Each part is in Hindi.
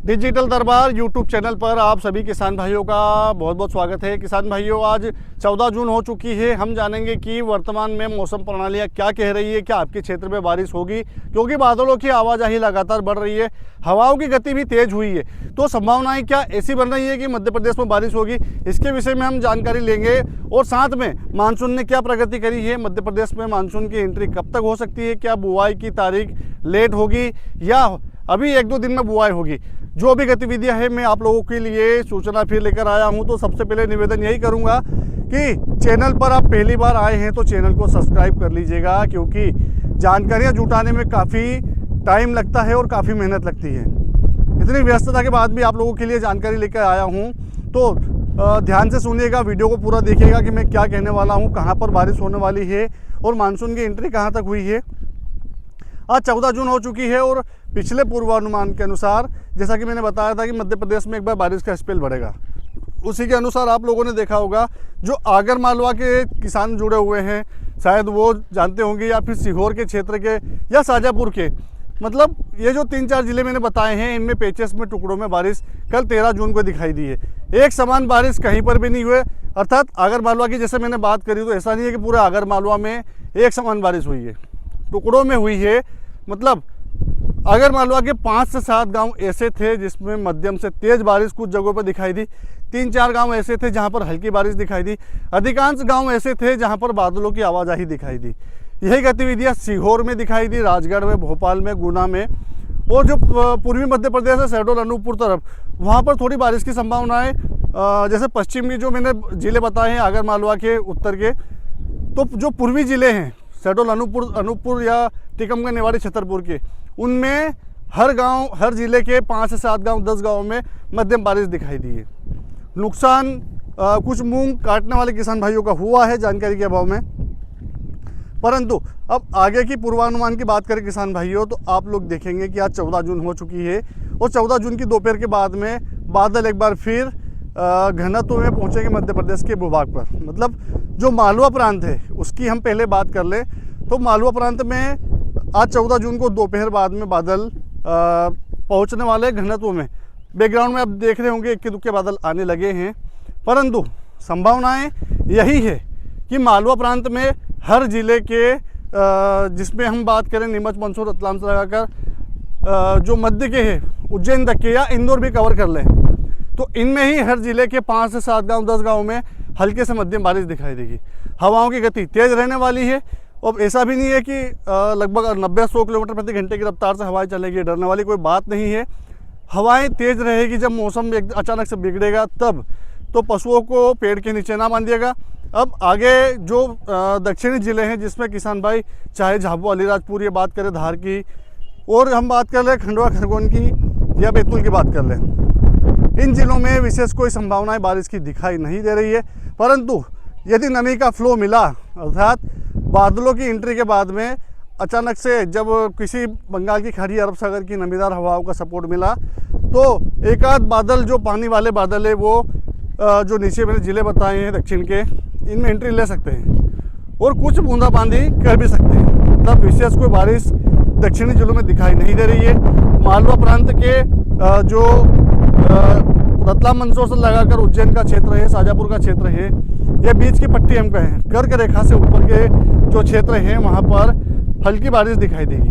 डिजिटल दरबार यूट्यूब चैनल पर आप सभी किसान भाइयों का बहुत बहुत स्वागत है। किसान भाइयों, आज 14 जून हो चुकी है। हम जानेंगे कि वर्तमान में मौसम प्रणालियाँ क्या कह रही है, क्या आपके क्षेत्र में बारिश होगी, क्योंकि बादलों की आवाजाही लगातार बढ़ रही है, हवाओं की गति भी तेज हुई है। तो संभावनाएं क्या ऐसी बन रही है कि मध्य प्रदेश में बारिश होगी, इसके विषय में हम जानकारी लेंगे। और साथ में मानसून ने क्या प्रगति करी है, मध्य प्रदेश में मानसून की एंट्री कब तक हो सकती है, क्या बुआई की तारीख लेट होगी या अभी 1-2 दिन में बुआई होगी। जो भी गतिविधियां हैं मैं आप लोगों के लिए सूचना फिर लेकर आया हूं। तो सबसे पहले निवेदन यही करूंगा कि चैनल पर आप पहली बार आए हैं तो चैनल को सब्सक्राइब कर लीजिएगा, क्योंकि जानकारियां जुटाने में काफ़ी टाइम लगता है और काफ़ी मेहनत लगती है। इतनी व्यस्तता के बाद भी आप लोगों के लिए जानकारी लेकर आया हूँ, तो ध्यान से सुनिएगा, वीडियो को पूरा देखिएगा कि मैं क्या कहने वाला हूँ, कहाँ पर बारिश होने वाली है और मानसून की एंट्री कहाँ तक हुई है। आज 14 जून हो चुकी है और पिछले पूर्वानुमान के अनुसार, जैसा कि मैंने बताया था कि मध्य प्रदेश में एक बार बारिश का स्पेल बढ़ेगा, उसी के अनुसार आप लोगों ने देखा होगा जो आगर मालवा के किसान जुड़े हुए हैं, शायद वो जानते होंगे, या फिर सीहोर के क्षेत्र के या शाजापुर के, मतलब ये जो 3-4 ज़िले मैंने बताए हैं, इनमें पेचेस में टुकड़ों में बारिश कल 13 जून को दिखाई दी है। एक समान बारिश कहीं पर भी नहीं हुए, अर्थात आगर मालवा की जैसे मैंने बात करी तो ऐसा नहीं है कि पूरे आगर मालवा में एक समान बारिश हुई है, टुकड़ों में हुई है। मतलब आगर मालवा के 5 से 7 गांव ऐसे थे जिसमें मध्यम से तेज बारिश कुछ जगहों पर दिखाई दी, 3-4 गांव ऐसे थे जहां पर हल्की बारिश दिखाई दी, अधिकांश गांव ऐसे थे जहां पर बादलों की आवाजाही दिखाई दी। यही गतिविधियां सीहोर में दिखाई दी, राजगढ़ में, भोपाल में, गुना में, और जो पूर्वी मध्य प्रदेश है शहडोल अनूपपुर तरफ, वहाँ पर थोड़ी बारिश की संभावनाएँ, जैसे पश्चिम की जो मैंने ज़िले बताए हैं आगर मालवा के उत्तर के, तो जो पूर्वी ज़िले हैं शहडोल अनूपपुर या टीकमगढ़, निवाड़ी, छतरपुर के, उनमें हर गांव, हर ज़िले के 5 से 7 गांव, 10 गांवों में मध्यम बारिश दिखाई दी है। नुकसान कुछ मूंग काटने वाले किसान भाइयों का हुआ है जानकारी के अभाव में। परंतु अब आगे की पूर्वानुमान की बात करें किसान भाइयों, तो आप लोग देखेंगे कि आज 14 जून हो चुकी है और 14 जून की दोपहर के बाद में बादल एक बार फिर घनत्व में पहुँचेंगे मध्य प्रदेश के भूभाग पर। मतलब जो मालवा प्रांत है उसकी हम पहले बात कर लें, तो मालवा प्रांत में आज 14 जून को दोपहर बाद में बादल पहुंचने वाले घनत्व में। बैकग्राउंड में आप देख रहे होंगे इक्के दुक्के बादल आने लगे हैं, परंतु संभावनाएं यही है कि मालवा प्रांत में हर जिले के, जिसमें हम बात करें नीमच, मंदसौर, रतलाम से लगाकर जो मध्य के हैं, उज्जैन तक के या इंदौर भी कवर कर लें, तो इनमें ही हर जिले के 5 से 7 गाँव, 10 गाँव में हल्के से मध्यम बारिश दिखाई देगी। हवाओं की गति तेज़ रहने वाली है। अब ऐसा भी नहीं है कि लगभग 90-100 किलोमीटर प्रति घंटे की रफ्तार से हवाएं चलेगी, डरने वाली कोई बात नहीं है। हवाएं तेज़ रहेगी, जब मौसम अचानक से बिगड़ेगा तब, तो पशुओं को पेड़ के नीचे ना बांधिएगा। अब आगे जो दक्षिणी ज़िले हैं जिसमें किसान भाई, चाहे झाबुआ, अलीराजपुर, ये बात करें धार की, और हम बात कर लें खंडवा, खरगोन की या बैतूल की बात कर लें, इन जिलों में विशेष कोई संभावनाएं बारिश की दिखाई नहीं दे रही है। परंतु यदि नमी का फ्लो मिला, अर्थात बादलों की एंट्री के बाद में अचानक से जब किसी बंगाल की खाड़ी, अरब सागर की नमीदार हवाओं का सपोर्ट मिला, तो एक आध बादल, जो पानी वाले बादल है, वो जो नीचे मैंने ज़िले बताए हैं दक्षिण के, इनमें एंट्री ले सकते हैं और कुछ बूंदाबांदी कर भी सकते हैं। तब विशेष कोई बारिश दक्षिणी जिलों में दिखाई नहीं दे रही है। मालवा प्रांत के जो रतलाम, मंदसौर से लगाकर उज्जैन का क्षेत्र है, शाजापुर का क्षेत्र है, ये बीच की पट्टी हम कहें, कर्क रेखा से ऊपर के जो क्षेत्र हैं वहाँ पर हल्की बारिश दिखाई देगी।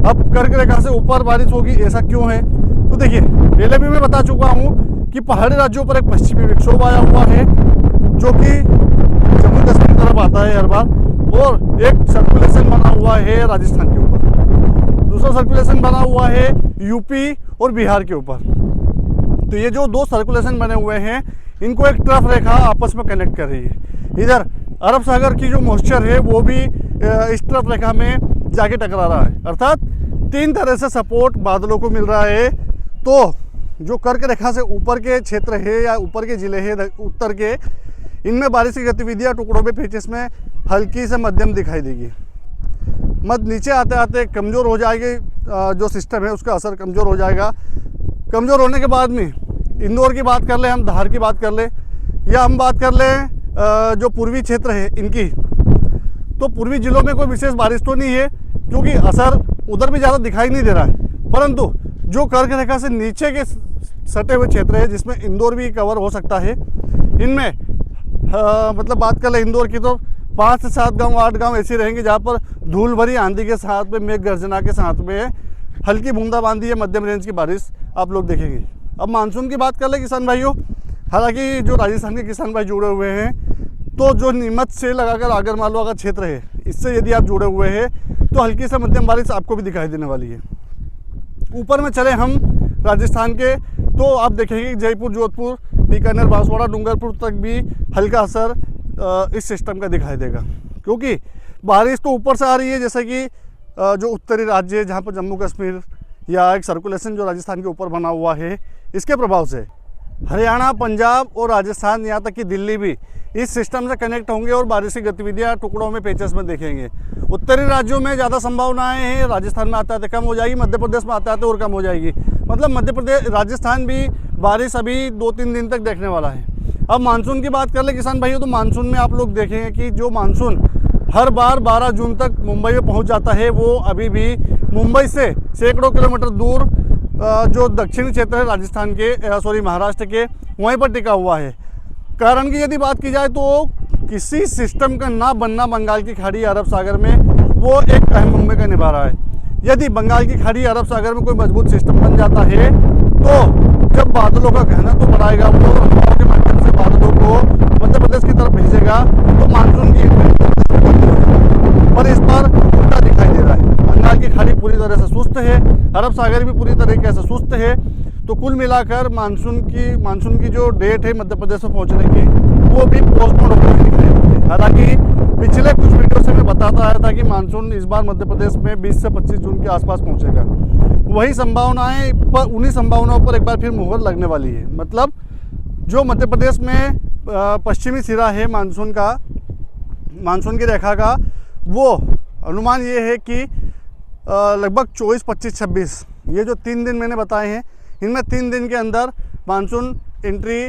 अब कर्क रेखा से ऊपर बारिश होगी, ऐसा क्यों है? तो देखिए, पहले भी मैं बता चुका हूँ कि पहाड़ी राज्यों पर एक पश्चिमी विक्षोभ आया हुआ है जो कि जम्मू कश्मीर की तरफ आता है हर बार, और एक सर्कुलेशन बना हुआ है राजस्थान के ऊपर, दूसरा सर्कुलेशन बना हुआ है यूपी और बिहार के ऊपर। तो ये जो 2 सर्कुलेशन बने हुए हैं, इनको एक ट्रफ रेखा आपस में कनेक्ट कर रही है। इधर अरब सागर की जो मॉइस्चर है वो भी इस ट्रफ रेखा में जाके टकरा रहा है, अर्थात 3 तरह से सपोर्ट बादलों को मिल रहा है। तो जो कर्क रेखा से ऊपर के क्षेत्र है या ऊपर के ज़िले हैं उत्तर के, इनमें बारिश की गतिविधियाँ टुकड़ों में, पेचेस में हल्की से मध्यम दिखाई देगी। नीचे आते आते कमज़ोर हो जाएगी, जो सिस्टम है उसका असर कमज़ोर हो जाएगा। कमज़ोर होने के बाद में इंदौर की बात कर लें, हम धार की बात कर लें, या हम बात कर लें जो पूर्वी क्षेत्र है इनकी, तो पूर्वी जिलों में कोई विशेष बारिश तो नहीं है, क्योंकि असर उधर भी ज़्यादा दिखाई नहीं दे रहा है। परंतु जो कर्क रेखा से नीचे के सटे हुए क्षेत्र है, जिसमें इंदौर भी कवर हो सकता है। इनमें मतलब बात कर ले इंदौर की तो 5 से 7 गांव 8 गांव ऐसे रहेंगे जहां पर धूल भरी आंधी के साथ में, मेघ गर्जना के साथ में हल्की बूंदाबांदी या मध्यम रेंज की बारिश आप लोग देखेंगे। अब मानसून की बात कर ले किसान भाइयों, हालांकि जो राजस्थान के किसान भाई जुड़े हुए हैं, तो जो नीमच से लगाकर आगर मालवा का क्षेत्र है, इससे यदि आप जुड़े हुए हैं तो हल्की से मध्यम बारिश आपको भी दिखाई देने वाली है। ऊपर में चले हम राजस्थान के, तो आप देखेंगे कि जयपुर, जोधपुर, बीकानेर, बांसवाड़ा, डूंगरपुर तक भी हल्का असर इस सिस्टम का दिखाई देगा, क्योंकि बारिश तो ऊपर से आ रही है। जैसे कि जो उत्तरी राज्य है, जहाँ पर जम्मू कश्मीर या एक सर्कुलेशन जो राजस्थान के ऊपर बना हुआ है, इसके प्रभाव से हरियाणा, पंजाब और राजस्थान, यहाँ तक कि दिल्ली भी इस सिस्टम से कनेक्ट होंगे और बारिश की गतिविधियाँ टुकड़ों में, पेचेस में देखेंगे। उत्तरी राज्यों में ज़्यादा संभावनाएं हैं, राजस्थान में आते आते कम हो जाएगी, मध्य प्रदेश में आते आते और कम हो जाएगी। मतलब मध्य प्रदेश, राजस्थान भी बारिश अभी 2-3 दिन तक देखने वाला है। अब मानसून की बात कर ले किसान भाइयों, तो मानसून में आप लोग देखेंगे कि जो मानसून हर बार 12 जून तक मुंबई में पहुंच जाता है, वो अभी भी मुंबई से सैकड़ों किलोमीटर दूर जो दक्षिणी क्षेत्र है राजस्थान के, महाराष्ट्र के, वहीं पर टिका हुआ है। कारण की यदि बात की जाए तो किसी सिस्टम का ना बनना बंगाल की खाड़ी, अरब सागर में, वो एक अहम भूमिका निभा रहा है। यदि बंगाल की खाड़ी, अरब सागर में कोई मजबूत सिस्टम बन जाता है, तो जब बादलों का घना तो बढ़ाएगा, वो हवाओं के माध्यम से बादलों को मध्य प्रदेश की तरफ भेजेगा, तो मानसून की पर इस बार उल्टा दिखाई दे रहा है। बंगाल की खाड़ी पूरी तरह से सुस्त है, अरब सागर भी पूरी तरीके से सुस्त है। तो कुल मिलाकर मानसून की जो डेट है मध्य प्रदेश में पहुंचने की, वो भी पोस्टपोन होती हुई दिखाई देती है। हालांकि पिछले कुछ वीडियो से मैं बताता आया था कि मानसून इस बार मध्य प्रदेश में 20 से 25 जून के आसपास पहुंचेगा। वही संभावनाएं पर, उन्हीं संभावनाओं पर एक बार फिर मुहर लगने वाली है। मतलब जो मध्य प्रदेश में पश्चिमी सिरा है मानसून की रेखा का, वो अनुमान ये है कि लगभग 24, 25, 26, ये जो 3 दिन मैंने बताए हैं, इनमें 3 दिन के अंदर मानसून एंट्री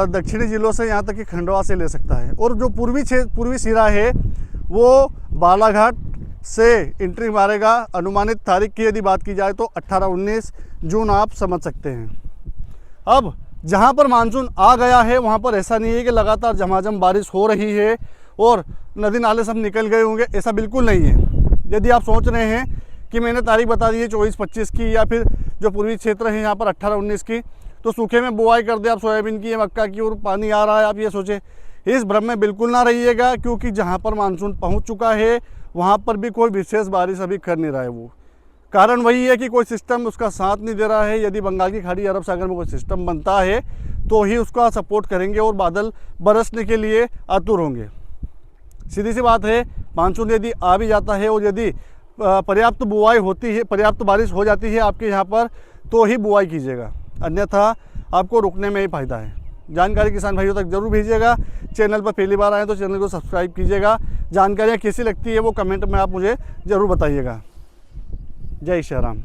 दक्षिणी जिलों से यहाँ तक कि खंडवा से ले सकता है। और जो पूर्वी सिरा है, वो बालाघाट से एंट्री मारेगा। अनुमानित तारीख की यदि बात की जाए तो 18-19 जून आप समझ सकते हैं। अब जहाँ पर मानसून आ गया है, वहाँ पर ऐसा नहीं है कि लगातार झमाझम बारिश हो रही है और नदी नाले सब निकल गए होंगे, ऐसा बिल्कुल नहीं है। यदि आप सोच रहे हैं कि मैंने तारीख बता दी है 24-25 की, या फिर जो पूर्वी क्षेत्र है यहाँ पर 18-19 की, तो सूखे में बुआई कर दे आप सोयाबीन की या मक्का की और पानी आ रहा है, आप ये सोचें, इस भ्रम में बिल्कुल ना रहिएगा, क्योंकि जहाँ पर मानसून पहुँच चुका है वहाँ पर भी कोई विशेष बारिश अभी कर नहीं रहा है। वो कारण वही है कि कोई सिस्टम उसका साथ नहीं दे रहा है। यदि बंगाल की खाड़ी, अरब सागर में कोई सिस्टम बनता है तो ही उसका सपोर्ट करेंगे और बादल बरसने के लिए आतुर होंगे। सीधी सी बात है, मानसून यदि आ भी जाता है और यदि पर्याप्त बुआई होती है, पर्याप्त बारिश हो जाती है आपके यहाँ पर, तो ही बुआई कीजिएगा, अन्यथा आपको रुकने में ही फ़ायदा है। जानकारी किसान भाइयों तक जरूर भेजिएगा। चैनल पर पहली बार आए तो चैनल को सब्सक्राइब कीजिएगा। जानकारियाँ कैसी लगती है वो कमेंट में आप मुझे ज़रूर बताइएगा। जय श्री राम।